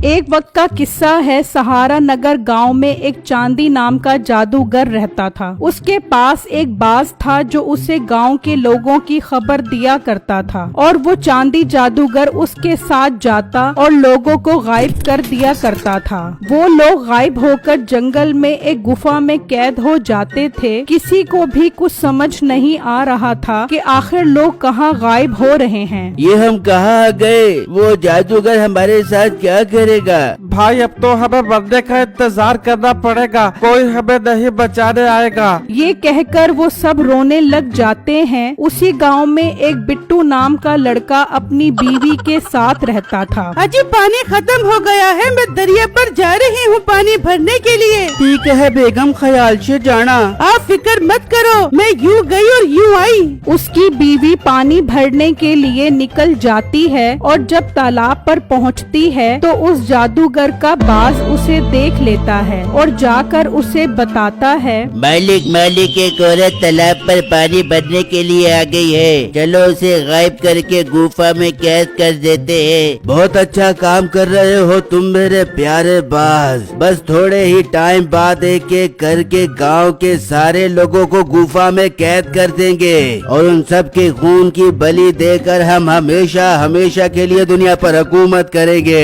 ایک وقت کا قصہ ہے، سہارا نگر گاؤں میں ایک چاندی نام کا جادوگر رہتا تھا۔ اس کے پاس ایک باز تھا جو اسے گاؤں کے لوگوں کی خبر دیا کرتا تھا، اور وہ چاندی جادوگر اس کے ساتھ جاتا اور لوگوں کو غائب کر دیا کرتا تھا۔ وہ لوگ غائب ہو کر جنگل میں ایک گفا میں قید ہو جاتے تھے۔ کسی کو بھی کچھ سمجھ نہیں آ رہا تھا کہ آخر لوگ کہاں غائب ہو رہے ہیں۔ یہ ہم کہاں آ گئے؟ وہ جادوگر ہمارے ساتھ کیا کرے گا؟ بھائی اب تو ہمیں مرنے کا انتظار کرنا پڑے گا، کوئی ہمیں نہیں بچانے آئے گا۔ یہ کہہ کر وہ سب رونے لگ جاتے ہیں۔ اسی گاؤں میں ایک بٹو نام کا لڑکا اپنی بیوی کے ساتھ رہتا تھا۔ اجی پانی ختم ہو گیا ہے، میں دریا پر جا رہی ہوں پانی بھرنے کے لیے۔ ٹھیک ہے بیگم، خیال سے جانا۔ آپ فکر مت کرو، میں یوں گئی اور یوں آئی۔ اس کی بیوی پانی بھرنے کے لیے نکل جاتی ہے، اور جب تالاب پر پہنچتی ہے تو اس جادوگر کا باز اسے دیکھ لیتا ہے اور جا کر اسے بتاتا ہے، مالک ایک عورت تالاب پر پانی بھرنے کے لیے آ گئی ہے، چلو اسے غائب کر کے گفا میں قید کر دیتے ہیں۔ بہت اچھا کام کر رہے ہو تم میرے پیارے باز، بس تھوڑے ہی ٹائم بعد ایک ایک کر کے گاؤں کے سارے لوگوں کو گفا میں قید کر دیں گے، اور ان سب کے خون کی بلی دے کر ہم ہمیشہ کے لیے دنیا پر حکومت کریں گے۔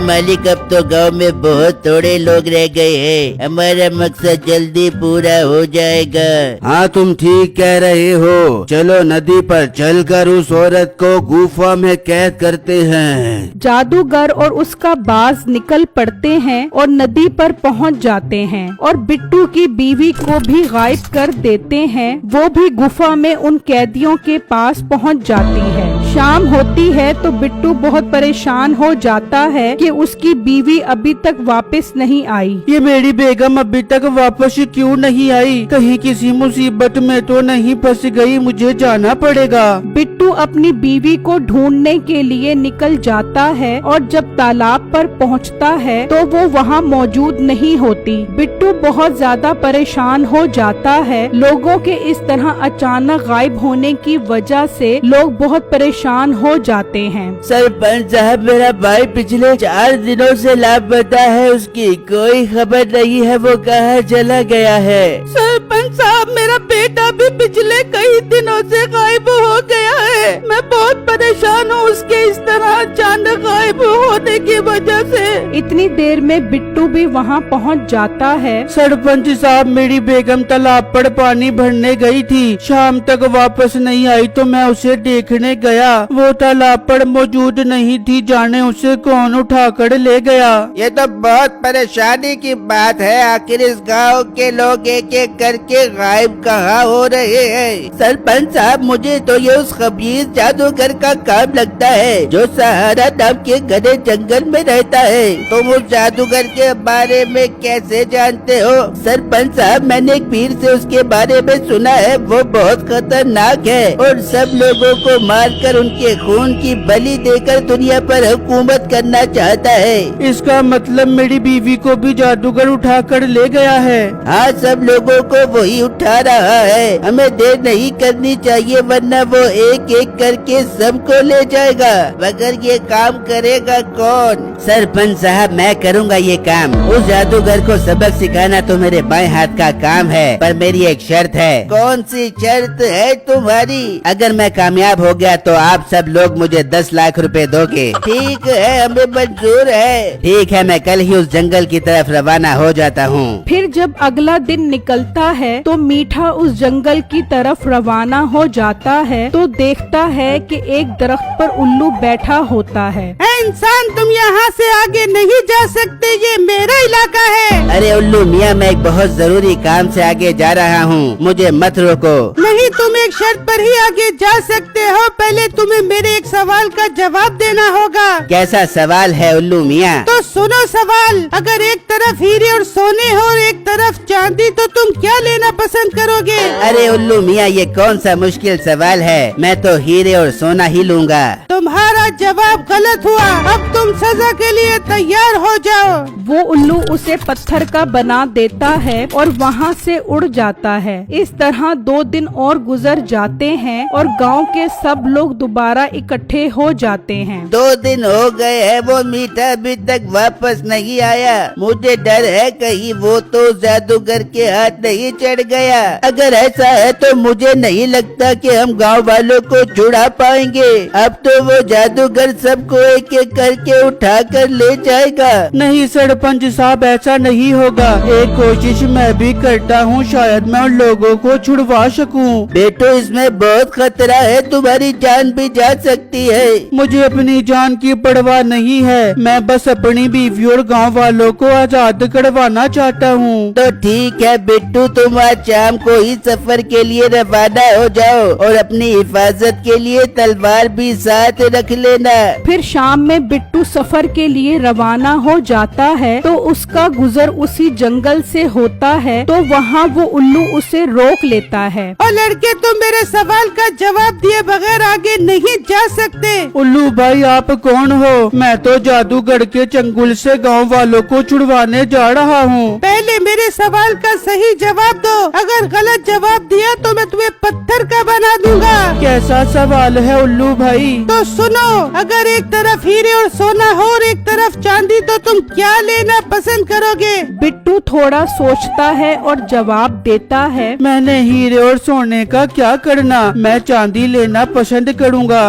مالک اب تو گاؤں میں بہت تھوڑے لوگ رہ گئے ہیں، ہمارا مقصد جلدی پورا ہو جائے گا۔ ہاں تم ٹھیک کہہ رہے ہو، چلو ندی پر چل کر اس عورت کو گفا میں قید کرتے ہیں۔ جادوگر اور اس کا باز نکل پڑتے ہیں اور ندی پر پہنچ جاتے ہیں، اور بٹو کی بیوی کو بھی غائب کر دیتے ہیں۔ وہ بھی گفا میں ان قیدیوں کے پاس پہنچ جاتی ہے۔ شام ہوتی ہے تو بٹو بہت پریشان ہو جاتا ہے کہ اس کی بیوی ابھی تک واپس نہیں آئی۔ یہ میری بیگم ابھی تک واپس کیوں نہیں آئی؟ کہیں کسی مصیبت میں تو نہیں پھنس گئی؟ مجھے جانا پڑے گا۔ بٹو اپنی بیوی کو ڈھونڈنے کے لیے نکل جاتا ہے، اور جب تالاب پر پہنچتا ہے تو وہ وہاں موجود نہیں ہوتی۔ بٹو بہت زیادہ پریشان ہو جاتا ہے۔ لوگوں کے اس طرح اچانک غائب ہونے کی وجہ سے لوگ بہت پریشان ہو جاتے ہیں۔ سرپنچ صاحب، میرا بھائی پچھلے 4 دنوں سے لاپتہ ہے، اس کی کوئی خبر نہیں ہے، وہ کہاں چلا گیا ہے؟ سرپنچ صاحب، میرا بیٹا بھی پچھلے کئی دنوں سے غائب ہو گیا ہے، میں بہت پریشان ہوں اس کے اس طرح اچانک غائب ہونے کی وجہ سے۔ اتنی دیر میں بٹو بھی وہاں پہنچ جاتا ہے۔ سرپنچ صاحب، میری بیگم تالاب پر پانی بھرنے گئی تھی، شام تک واپس نہیں آئی تو میں اسے دیکھنے گیا، وہ تالاب پر موجود نہیں تھی، جانے اسے کون اٹھا کر لے گیا۔ یہ تو بہت پریشانی کی بات ہے، آخر اس گاؤں کے لوگ ایک ایک کر کے غائب کہاں ہو رہے ہیں؟ سرپنچ صاحب، مجھے تو یہ اس خبیث جادوگر کا کام لگتا ہے جو سہارا نام کے گھنے جنگل میں رہتا ہے۔ تم اس جادوگر کے بارے میں کیسے جانتے ہو؟ سرپنچ صاحب، میں نے ایک پیر سے اس کے بارے میں سنا ہے، وہ بہت خطرناک ہے اور سب لوگوں کو مار کر ان کے خون کی بلی دے کر دنیا پر حکومت کرنا چاہتا ہے۔ اس کا مطلب میری بیوی کو بھی جادوگر اٹھا کر لے گیا ہے؟ ہاں، سب لوگوں کو وہی اٹھا رہا ہے، ہمیں دیر نہیں کرنی چاہیے ورنہ وہ ایک ایک کر کے سب کو لے جائے گا۔ مگر یہ کام کرے گا کون؟ سرپنچ صاحب، میں کروں گا یہ کام۔ اس جادوگر کو سبق سکھانا تو میرے بائیں ہاتھ کا کام ہے، پر میری ایک شرط ہے۔ کون سی شرط ہے تمہاری؟ اگر میں کامیاب ہو گیا تو آپ سب لوگ مجھے 10 لاکھ روپے دو گے۔ ٹھیک ہے، ہمیں منظور ہے۔ ٹھیک ہے، میں کل ہی اس جنگل کی طرف روانہ ہو جاتا ہوں۔ پھر جب اگلا دن نکلتا ہے تو میٹھا اس جنگل کی طرف روانہ ہو جاتا ہے تو دیکھتا ہے کہ ایک درخت پر الو بیٹھا ہوتا ہے۔ اے انسان، تم یہاں سے آگے نہیں جا سکتے، یہ میرا علاقہ ہے۔ ارے الو میاں، میں ایک بہت ضروری کام سے آگے جا رہا ہوں، مجھے مت روکو۔ نہیں، تم ایک شرط پر ہی آگے جا سکتے ہو، پہلے تمہیں میرے ایک سوال کا جواب دینا ہوگا۔ کیسا سوال ہے الو میاں؟ تو سنو سوال، اگر ایک طرف ہیرے اور سونے ہو اور ایک طرف چاندی تو تم کیا لینا پسند کرو گے؟ ارے الو میاں، یہ کون سا مشکل سوال ہے، میں تو ہیرے اور سونا ہی لوں گا۔ تمہارا جواب غلط ہوا، اب تم سزا کے لیے تیار ہو جاؤ۔ وہ الو اسے پتھر کا بنا دیتا ہے اور وہاں سے اڑ جاتا ہے۔ اس طرح 2 دن اور گزر अंदर जाते हैं और गांव के सब लोग दोबारा इकट्ठे हो जाते हैं। 2 दिन हो गए हैं, वो मीठा अभी तक वापस नहीं आया। मुझे डर है कहीं वो तो जादूगर के हाथ नहीं चढ़ गया। अगर ऐसा है तो मुझे नहीं लगता कि हम गांव वालों को छुड़ा पाएंगे। अब तो वो जादूगर सबको एक एक करके उठा कर ले जाएगा। नहीं सरपंच साहब, ऐसा नहीं होगा। एक कोशिश मैं भी करता हूँ, शायद मैं उन लोगों को छुड़वा सकूं। बेटो, इसमें बहुत खतरा है, तुम्हारी जान भी जा सकती है। मुझे अपनी जान की परवाह नहीं है, मैं बस अपनी बीवी और गांव वालों को आजाद करवाना चाहता हूँ। तो ठीक है बिट्टू, तुम आज शाम को ही सफर के लिए रवाना हो जाओ और अपनी हिफाजत के लिए तलवार भी साथ रख लेना। फिर शाम में बिट्टू सफर के लिए रवाना हो जाता है तो उसका गुजर उसी जंगल से होता है, तो वहाँ वो उल्लू उसे रोक लेता है। और लड़के, तुम मेरे सवाल का जवाब दिए बगैर आगे नहीं जा सकते। उल्लू भाई, आप कौन हो? मैं तो जादूगर के चंगुल से गांव वालों को छुड़वाने जा रहा हूँ। पहले मेरे सवाल का सही जवाब दो, अगर गलत जवाब दिया तो मैं तुम्हें पत्थर का बना दूंगा। कैसा सवाल है उल्लू भाई? तो सुनो, अगर एक तरफ हीरे और सोना हो और एक तरफ चांदी, तो तुम क्या लेना पसंद करोगे? बिट्टू थोड़ा सोचता है और जवाब देता है, मैंने हीरे और सोने का क्या करना, मैं चांदी लेना पसंद करूँगा।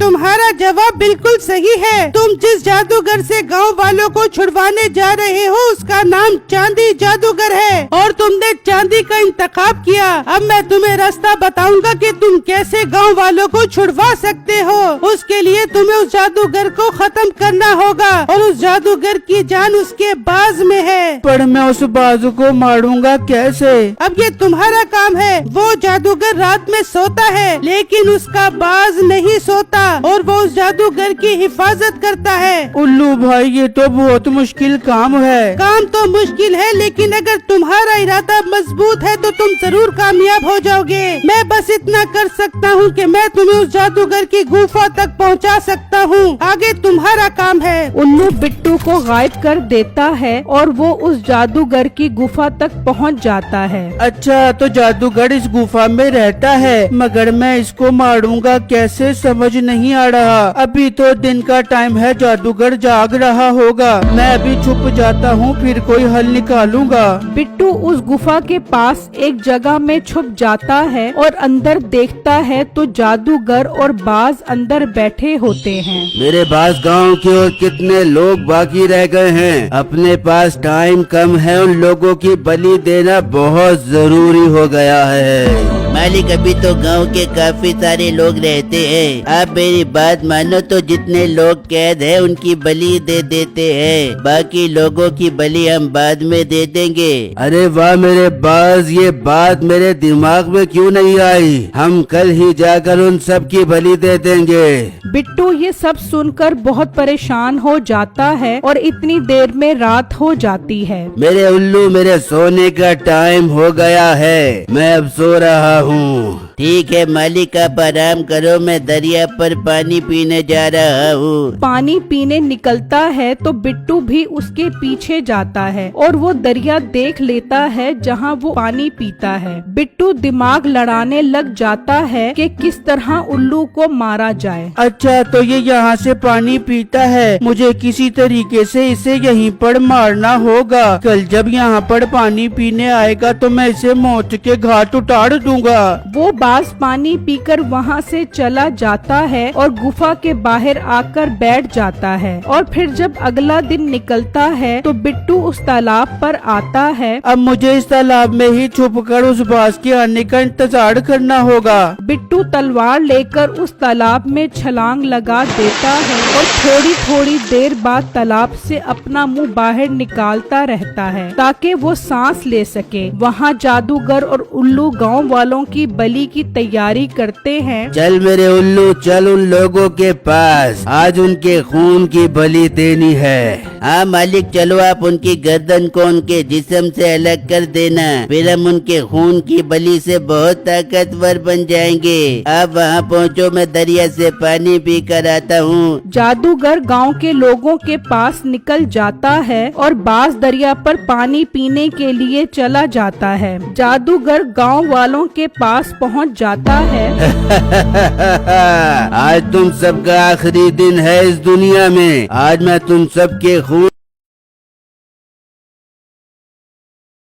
तुम्हारा जवाब बिल्कुल सही है। तुम जिस जादूगर से गांव वालों को छुड़वाने जा रहे हो उसका नाम चांदी जादूगर है और तुमने चांदी का इंतखाब किया। अब मैं तुम्हें रास्ता बताऊंगा कि तुम कैसे गांव वालों को छुड़वा सकते हो। उसके लिए तुम्हें उस जादूगर को खत्म करना होगा और उस जादूगर की जान उसके बाज में है। पर मैं उस बाजू को मारूंगा कैसे? अब ये तुम्हारा काम है। वो जादूगर रात में सोता है लेकिन उसका बाज नहीं सोता और वो उस जादूगर की हिफाजत करता है। उल्लू भाई, ये तो बहुत मुश्किल काम है। काम तो मुश्किल है, लेकिन अगर तुम्हारा इरादा मजबूत है तो तुम जरूर कामयाब हो जाओगे। मैं बस इतना कर सकता हूँ कि मैं तुम्हें उस जादूगर की गुफा तक पहुँचा सकता हूँ। आगे तुम्हारा काम है। उल्लू बिट्टू को गायब कर देता है और वो उस जादूगर की गुफा तक पहुँच जाता है। अच्छा, तो जादूगर इस गुफा में रहता है, मगर मैं इसको मारूंगा कैसे समझ नहीं आ रहा। अभी तो दिन का टाइम है, जादूगर जाग रहा होगा। मैं अभी छुप जाता हूँ, फिर कोई हल निकालूंगा। बिट्टू उस गुफा के पास एक जगह में छुप जाता है और अंदर देखता है तो जादूगर और बाज अंदर बैठे होते हैं। मेरे पास गांव के और कितने लोग बाकी रह गए हैं। अपने पास टाइम कम है, उन लोगों की बलि देना बहुत जरूरी हो गया है। मालिक, अभी तो गांव के काफी सारे लोग रहते हैं। आप मेरी बात मानो तो जितने लोग कैद हैं उनकी बलि दे देते हैं, बाकी लोगों की बलि हम बाद में दे देंगे। अरे वाह मेरे बाज, ये बात मेरे दिमाग में क्यों नहीं आई? हम कल ही जाकर उन सब की बलि दे देंगे। बिट्टू ये सब सुनकर बहुत परेशान हो जाता है और इतनी देर में रात हो जाती है। मेरे उल्लू, मेरे सोने का टाइम हो गया है, मैं अब सो रहा हूँ। ठीक है मालिक, आप आराम करो, मैं दरिया पर पानी पीने जा रहा हूँ। पानी पीने निकलता है तो बिट्टू भी उसके पीछे जाता है और वो दरिया देख लेता है जहाँ वो पानी पीता है। बिट्टू दिमाग लड़ाने लग जाता है कि किस तरह उल्लू को मारा जाए। अच्छा, तो ये यहाँ से पानी पीता है, मुझे किसी तरीके से इसे यहीं पर मारना होगा। कल जब यहाँ पर पानी पीने आएगा तो मैं इसे मौत के घाट उतार दूंगा। वो बाज पानी पीकर वहाँ से चला जाता है और गुफा के बाहर आकर बैठ जाता है। और फिर जब अगला दिन निकलता है तो बिट्टू उस तालाब पर आता है। अब मुझे इस तालाब में ही छुपकर उस बाज के आने का इंतजार करना होगा। बिट्टू तलवार लेकर उस तालाब में छलांग लगा देता है और थोड़ी थोड़ी देर बाद तालाब से अपना मुंह बाहर निकालता रहता है ताकि वो सांस ले सके। वहाँ जादूगर और उल्लू गांव वालों की बलि की तैयारी करते हैं। चल मेरे उल्लू, चल उन लोगों के पास, आज उनके खून की बलि देनी है। हाँ मालिक, चलो आप उनकी गर्दन को उनके जिस्म से अलग कर देना, फिर हम उनके खून की बली से बहुत ताकतवर बन जाएंगे। आप वहाँ पहुँचो, मैं दरिया से पानी पी कर आता हूँ। जादूगर गांव के लोगों के पास निकल जाता है और बांस दरिया पर पानी पीने के लिए चला जाता है। जादूगर गांव वालों के पास पहुंच जाता है। आज तुम सबका आखिरी दिन है इस दुनिया में। आज मैं तुम सबके